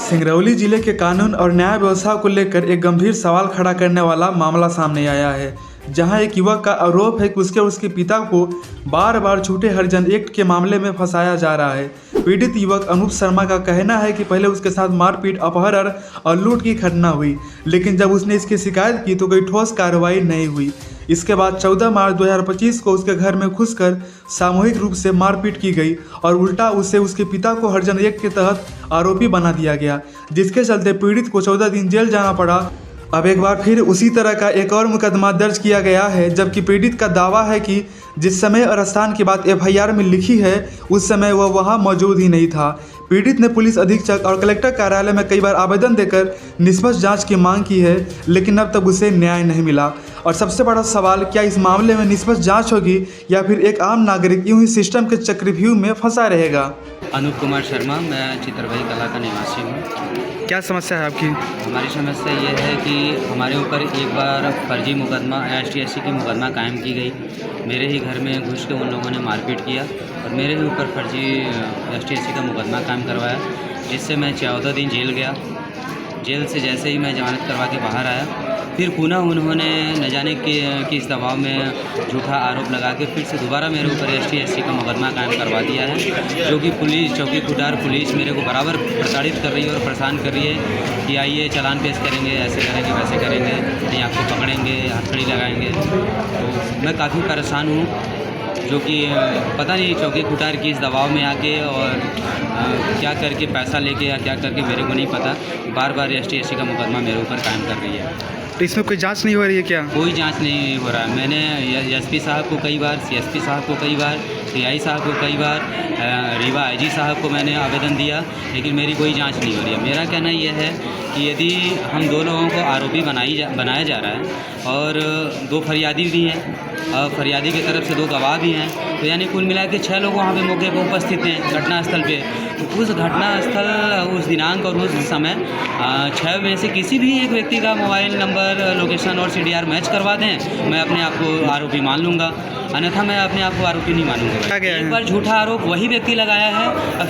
सिंगरौली जिले के कानून और न्याय व्यवस्था को लेकर एक गंभीर सवाल खड़ा करने वाला मामला सामने आया है, जहां एक युवक का आरोप है कि उसके पिता को बार बार झूठे हरिजन एक्ट के मामले में फंसाया जा रहा है। पीड़ित युवक अनूप शर्मा का कहना है कि पहले उसके साथ मारपीट, अपहरण और लूट की घटना हुई, लेकिन जब उसने इसकी शिकायत की तो कोई ठोस कार्रवाई नहीं हुई। इसके बाद 14 मार्च 2025 को उसके घर में घुसकर सामूहिक रूप से मारपीट की गई और उल्टा उससे उसके पिता को हरिजन एक्ट के तहत आरोपी बना दिया गया, जिसके चलते पीड़ित को 14 दिन जेल जाना पड़ा। अब एक बार फिर उसी तरह का एक और मुकदमा दर्ज किया गया है, जबकि पीड़ित का दावा है कि जिस समय और स्थान की बात FIR में लिखी है उस समय वह वहां मौजूद ही नहीं था। पीड़ित ने पुलिस अधीक्षक और कलेक्टर कार्यालय में कई बार आवेदन देकर निष्पक्ष जांच की मांग की है, लेकिन अब तक उसे न्याय नहीं मिला। और सबसे बड़ा सवाल, क्या इस मामले में निष्पक्ष जांच होगी या फिर एक आम नागरिक यूं ही सिस्टम के चक्रव्यूह में फंसा रहेगा? अनूप कुमार शर्मा, मैं चित्रभाई कला का निवासी हूँ। क्या समस्या है आपकी? हमारी समस्या ये है कि हमारे ऊपर एक बार फर्जी मुकदमा ST/SC की मुकदमा कायम की गई। मेरे ही घर में घुस के उन लोगों ने मारपीट किया और मेरे ही ऊपर फर्जी ST/SC का मुकदमा कायम करवाया, जिससे मैं 14 दिन जेल गया। जेल से जैसे ही मैं जमानत करवा के बाहर आया, फिर पुनः उन्होंने न जाने कि इस दबाव में झूठा आरोप लगा के फिर से दोबारा मेरे ऊपर ST/SC का मुकदमा कायम करवा दिया है, जो कि पुलिस चौकी खुटार पुलिस मेरे को बराबर प्रताड़ित कर रही है और परेशान कर रही है कि आइए चालान पेश करेंगे, ऐसे करेंगे, वैसे करेंगे, नहीं आपको पकड़ेंगे, हथकड़ी लगाएंगे। तो मैं काफ़ी परेशान हूँ, जो कि पता नहीं चौकी खुटार की इस दबाव में आके और क्या करके पैसा लेके या क्या करके मेरे को नहीं पता, बार बार ST/SC का मुकदमा मेरे ऊपर कायम कर रही है। तो इसमें कोई जांच नहीं हो रही है क्या? कोई जांच नहीं हो रहा है। मैंने SP साहब को कई बार, CSP साहब को कई बार, CI साहब को कई बार, रीवा IG साहब को मैंने आवेदन दिया, लेकिन मेरी कोई जांच नहीं हो रही है। मेरा कहना यह है कि यदि हम दो लोगों को आरोपी बनाया जा रहा है और 2 फरियादी भी हैं और फरियादी की तरफ से 2 गवाह भी हैं, तो यानी कुल मिला के 6 लोग वहाँ पे मौके पर उपस्थित हैं घटनास्थल पे। तो उस घटनास्थल, उस दिनांक और उस समय 6 में से किसी भी एक व्यक्ति का मोबाइल नंबर, लोकेशन और CDR मैच करवा दें, मैं अपने आप को आरोपी मान लूँगा, अन्यथा मैं अपने आप को आरोपी नहीं मानूंगा। एक बार झूठा आरोप वही व्यक्ति लगाया है और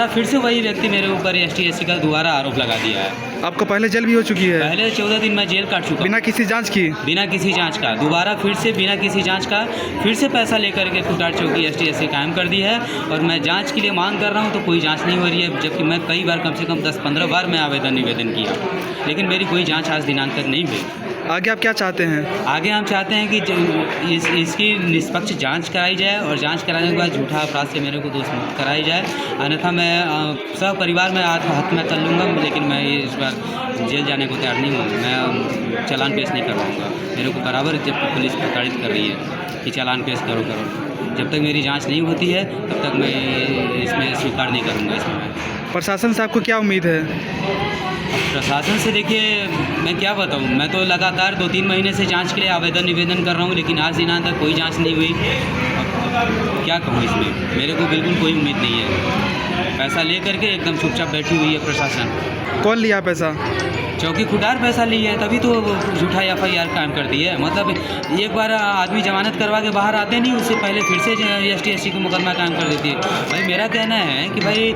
फिर से वही व्यक्ति मेरे ऊपर ST/SC का दोबारा आरोप लगा दिया है। आपको पहले जेल भी हो चुकी है? पहले 14 दिन मैं जेल काट चुका, बिना किसी जांच की? बिना किसी जांच का दोबारा फिर से बिना किसी जांच का फिर से पैसा लेकर के खुटार चौकी ST/SC कायम कर दी है और मैं जांच के लिए मांग कर रहा हूं, तो कोई जांच नहीं हो रही है, जबकि मैं कई बार, कम से कम 10-15 बार मैं निवेदन किया, लेकिन मेरी कोई जांच आज दिनांक तक नहीं हुई। आगे आप क्या चाहते हैं? आगे हम चाहते हैं कि इसकी निष्पक्ष जांच कराई जाए और जांच कराने के बाद झूठा अपराध से मेरे को दोष मुक्त कराई जाए, अन्यथा मैं सब परिवार में आत्महत्या कर लूँगा, लेकिन मैं इस बार जेल जाने को तैयार नहीं हूँ। मैं चालान पेश नहीं करवाऊँगा। मेरे को बराबर जब पुलिस प्रताड़ित कर रही है कि चालान पेश करो, जब तक मेरी जांच नहीं होती है तब तक मैं इसमें स्वीकार नहीं करूँगा। इसमें प्रशासन से आपको क्या उम्मीद है? प्रशासन से देखिए, मैं क्या बताऊं, मैं तो लगातार 2-3 महीने से जांच के लिए निवेदन कर रहा हूं, लेकिन आज दिनांक तक कोई जांच नहीं हुई। अब क्या कहूं, इसमें मेरे को बिल्कुल कोई उम्मीद नहीं है। पैसा ले करके एकदम चुपचाप बैठी हुई है प्रशासन। कौन लिया पैसा? चौकी खुटार पैसा ली है, तभी तो झूठा FIR कायम कर दी है। मतलब एक बार आदमी जमानत करवा के बाहर आते नहीं, उससे पहले फिर से ST/SC का मुकदमा कायम कर देती है। भाई मेरा कहना है कि भाई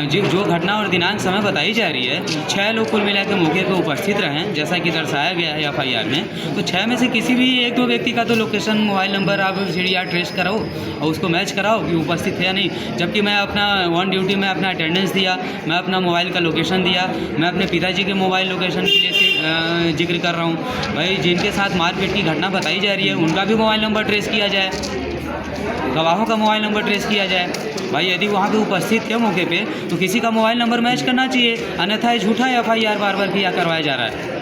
जो घटना और दिनांक समय बताई जा रही है, 6 लोग कुल मिला के मौके पर उपस्थित रहें, जैसा कि दर्शाया गया है FIR में, तो 6 में से किसी भी 1-2 व्यक्ति का तो लोकेशन, मोबाइल नंबर आप CDR ट्रेस कराओ और उसको मैच कराओ कि उपस्थित है या नहीं। जबकि मैं अपना ऑन ड्यूटी में अपना अटेंडेंस दिया, मैं अपना मोबाइल का लोकेशन दिया, मैं अपने पिताजी के मोबाइल लोकेशन के लिए जिक्र कर रहा हूँ। भाई जिनके साथ मारपीट की घटना बताई जा रही है उनका भी मोबाइल नंबर ट्रेस किया जाए, गवाहों का मोबाइल नंबर ट्रेस किया जाए। भाई यदि वहाँ पे उपस्थित है मौके पे तो किसी का मोबाइल नंबर मैच करना चाहिए, अन्यथा झूठा FIR बार बार किया करवाया जा रहा है।